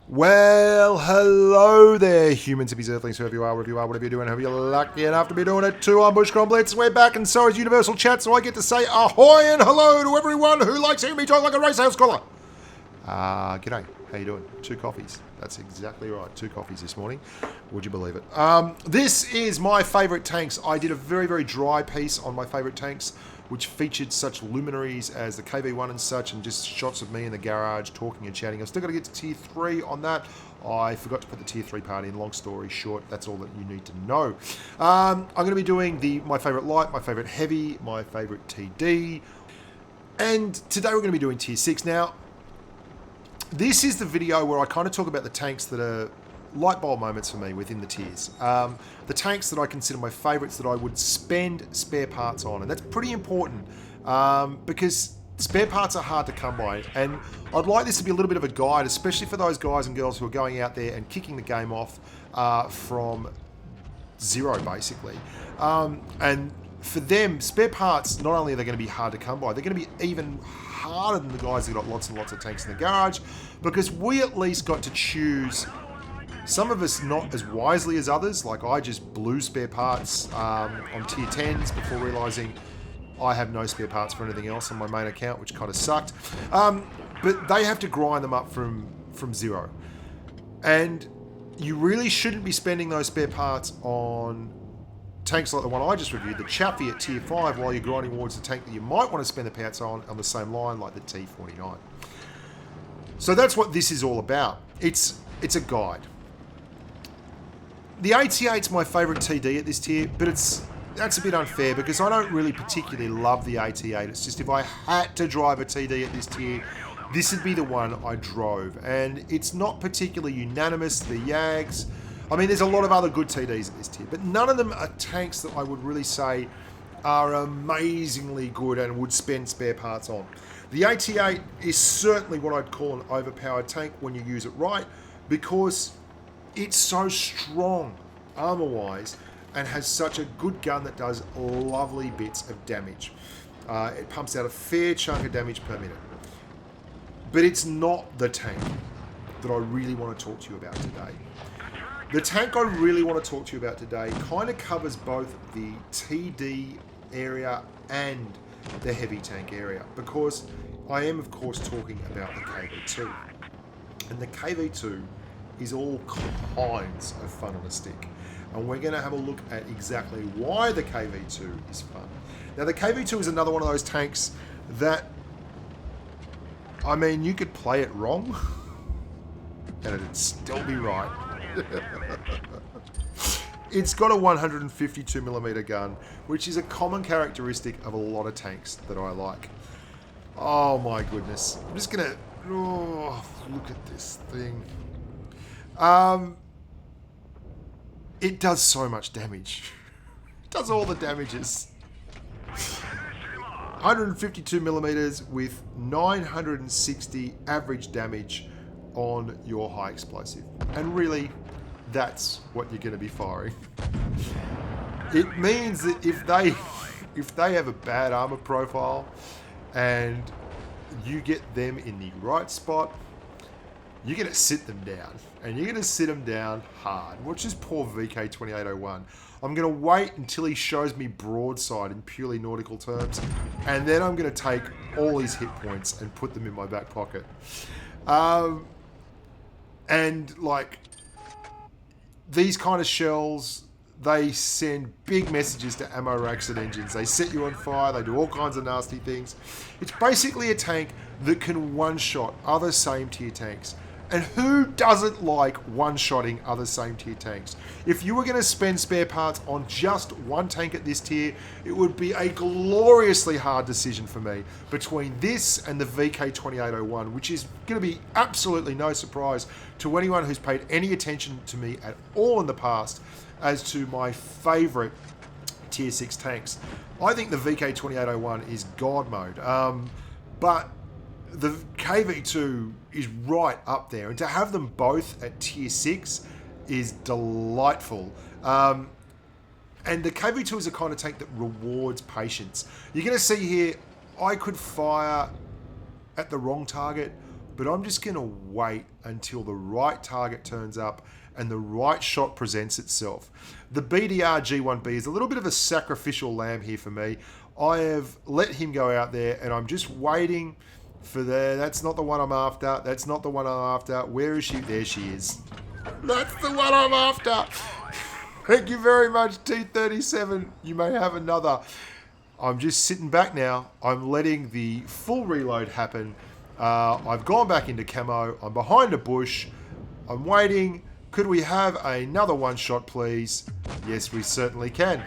Well, hello there, humans, hippies, earthlings, whoever you are, whatever you're doing, however you're lucky enough to be doing it too. I'm Bushka on Blitz. We're back, and so is Universal Chat, so I get to say ahoy and hello to everyone who likes hearing me talk like a racehouse scholar. G'day. How you doing? 2 coffees. That's exactly right. 2 coffees this morning. Would you believe it? This is my favourite tanks. I did a very, very dry piece on my favourite tanks, which featured such luminaries as the KV-1 and such, and just shots of me in the garage talking and chatting. I've still got to get to Tier 3 on that. I forgot to put the Tier 3 part in. Long story short, that's all that you need to know. I'm going to be doing my favourite light, my favourite heavy, my favourite TD, and today we're going to be doing Tier 6. Now, this is the video where I kind of talk about the tanks that are light bulb moments for me within the tiers. The tanks that I consider my favourites that I would spend spare parts on. And that's pretty important because spare parts are hard to come by. And I'd like this to be a little bit of a guide, especially for those guys and girls who are going out there and kicking the game off from zero, basically. And for them, spare parts, not only are they going to be hard to come by, they're going to be even harder than the guys who've got lots and lots of tanks in the garage, because we at least got to choose. Some of us not as wisely as others, like I just blew spare parts on tier 10s before realising I have no spare parts for anything else on my main account, which kind of sucked. But they have to grind them up from zero. And you really shouldn't be spending those spare parts on tanks like the one I just reviewed, the Chaffee at tier 5, while you're grinding towards the tank that you might want to spend the parts on the same line, like the T49. So that's what this is all about. It's a guide. The 88's my favourite TD at this tier, but that's a bit unfair because I don't really particularly love the 88. It's just if I had to drive a TD at this tier, this would be the one I drove. And it's not particularly unanimous, the Yags. I mean, there's a lot of other good TDs at this tier, but none of them are tanks that I would really say are amazingly good and would spend spare parts on. The 88 is certainly what I'd call an overpowered tank when you use it right, because it's so strong armor-wise and has such a good gun that does lovely bits of damage. It pumps out a fair chunk of damage per minute. But it's not the tank that I really want to talk to you about today. The tank I really want to talk to you about today kind of covers both the TD area and the heavy tank area, because I am, of course, talking about the KV-2. And the KV-2 is all kinds of fun on a stick. And we're going to have a look at exactly why the KV-2 is fun. Now, the KV-2 is another one of those tanks that, I mean, you could play it wrong and it'd still be right. It's got a 152mm gun, which is a common characteristic of a lot of tanks that I like. Oh my goodness. I'm just going to look at this thing. It does so much damage. It does all the damages. 152mm with 960 average damage on your high explosive. And really, that's what you're going to be firing. It means that if they have a bad armor profile and you get them in the right spot, you're going to sit them down. And you're going to sit them down hard. Watch this poor VK2801. I'm going to wait until he shows me broadside in purely nautical terms, and then I'm going to take all his hit points and put them in my back pocket. And like, these kind of shells, they send big messages to ammo racks and engines. They set you on fire. They do all kinds of nasty things. It's basically a tank that can one-shot other same tier tanks. And who doesn't like one-shotting other same tier tanks? If you were going to spend spare parts on just one tank at this tier, it would be a gloriously hard decision for me between this and the VK2801, which is going to be absolutely no surprise to anyone who's paid any attention to me at all in the past as to my favourite tier 6 tanks. I think the VK2801 is God mode, but the KV-2 is right up there, and to have them both at tier 6 is delightful. And the KV-2 is a kind of tank that rewards patience. You're going to see here, I could fire at the wrong target but I'm just going to wait until the right target turns up and the right shot presents itself. The BDR G1B is a little bit of a sacrificial lamb here for me. I have let him go out there, and I'm just waiting for that's not the one I'm after. That's not the one I'm after. Where is she? There she is. That's the one I'm after. Thank you very much, T37. You may have another. I'm just sitting back now. I'm letting the full reload happen. I've gone back into camo. I'm behind a bush. I'm waiting. Could we have another one shot, please? Yes, we certainly can.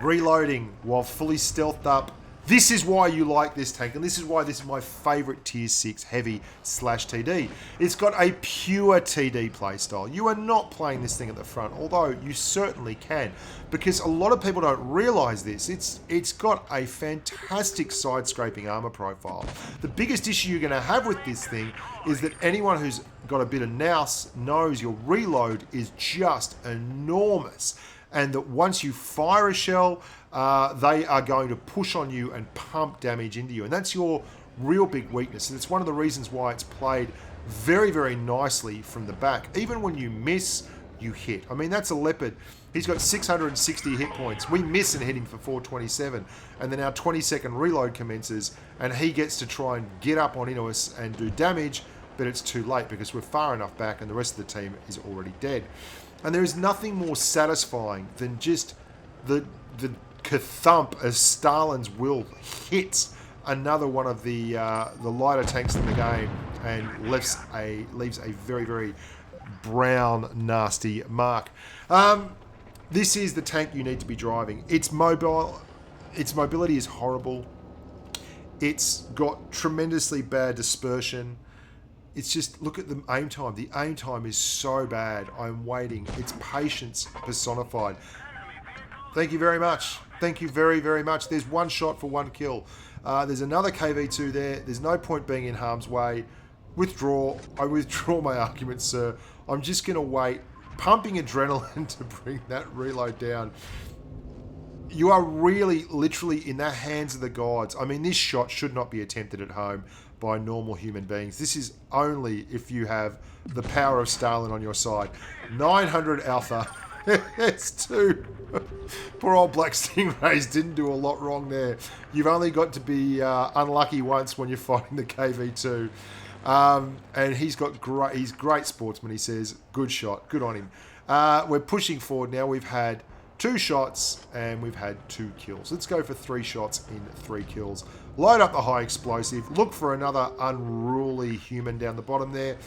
Reloading while fully stealthed up. This is why you like this tank, and this is why this is my favourite Tier 6 Heavy / TD. It's got a pure TD playstyle. You are not playing this thing at the front, although you certainly can, because a lot of people don't realise this. It's got a fantastic side-scraping armour profile. The biggest issue you're going to have with this thing is that anyone who's got a bit of nous knows your reload is just enormous, and that once you fire a shell, they are going to push on you and pump damage into you. And that's your real big weakness. And it's one of the reasons why it's played very, very nicely from the back. Even when you miss, you hit. I mean, that's a Leopard. He's got 660 hit points. We miss and hit him for 427. And then our 20-second reload commences, and he gets to try and get up on into us and do damage, but it's too late because we're far enough back and the rest of the team is already dead. And there is nothing more satisfying than just the ka-thump as Stalin's will hits another one of the lighter tanks in the game and leaves a very, very brown, nasty mark. This is the tank you need to be driving. Its mobility is horrible. It's got tremendously bad dispersion. It's just, look at the aim time. The aim time is so bad. I'm waiting. It's patience personified. Thank you very much. Thank you very, very much. There's one shot for one kill. There's another KV2 there. There's no point being in harm's way. Withdraw. I withdraw my argument, sir. I'm just going to wait. Pumping adrenaline to bring that reload down. You are really, literally in the hands of the gods. I mean, this shot should not be attempted at home by normal human beings. This is only if you have the power of Stalin on your side. 900 Alpha. It's two. Poor old Black Stingrays didn't do a lot wrong there. You've only got to be unlucky once when you're fighting the KV2. And he's great sportsman, he says. Good shot. Good on him. We're pushing forward now. We've had 2 shots and we've had 2 kills. Let's go for 3 shots in 3 kills. Load up the high explosive. Look for another unruly human down the bottom there.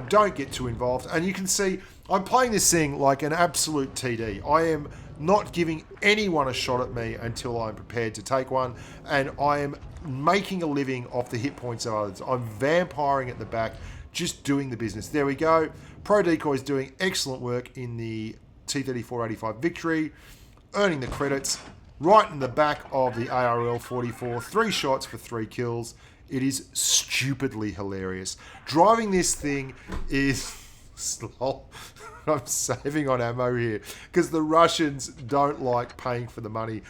Don't get too involved. And you can see I'm playing this thing like an absolute TD. I am not giving anyone a shot at me until I'm prepared to take one. And I am making a living off the hit points of others. I'm vampiring at the back, just doing the business. There we go. Pro Decoy is doing excellent work in the T-34-85 victory, earning the credits right in the back of the ARL 44. 3 shots for 3 kills. It is stupidly hilarious. Driving this thing is slow. I'm saving on ammo here because the Russians don't like paying for the money,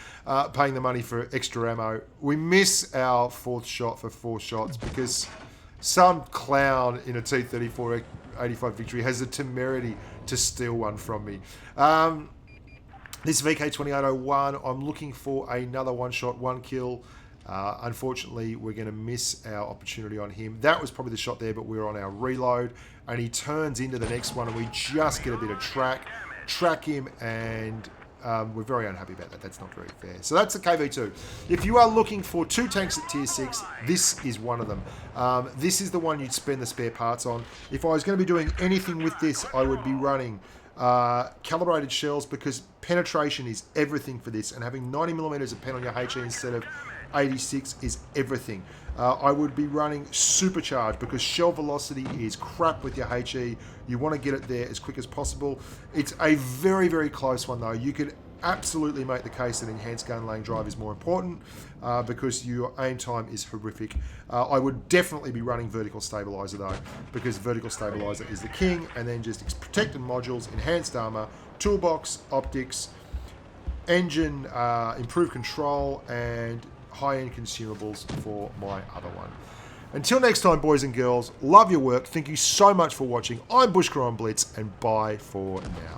paying the money for extra ammo. We miss our 4th shot for 4 shots because some clown in a T-34-85 victory has the temerity to steal one from me. This VK2801, I'm looking for another 1 shot, 1 kill. Unfortunately, we're going to miss our opportunity on him. That was probably the shot there, but we're on our reload. And he turns into the next one, and we just get a bit of track him, and we're very unhappy about that. That's not very fair. So that's the KV2. If you are looking for 2 tanks at Tier 6, this is one of them. This is the one you'd spend the spare parts on. If I was going to be doing anything with this, I would be running calibrated shells because penetration is everything for this, and having 90mm of pen on your HE instead of 86 is everything. I would be running supercharged because shell velocity is crap with your HE. You want to get it there as quick as possible. It's a very, very close one though. You could absolutely make the case that enhanced gun laying drive is more important because your aim time is horrific. I would definitely be running vertical stabilizer though, because vertical stabilizer is the king, and then just protected modules, enhanced armor, toolbox, optics, engine, improved control, and high-end consumables for my other one. Until next time, boys and girls, love your work. Thank you so much for watching. I'm Bushka on Blitz, and bye for now.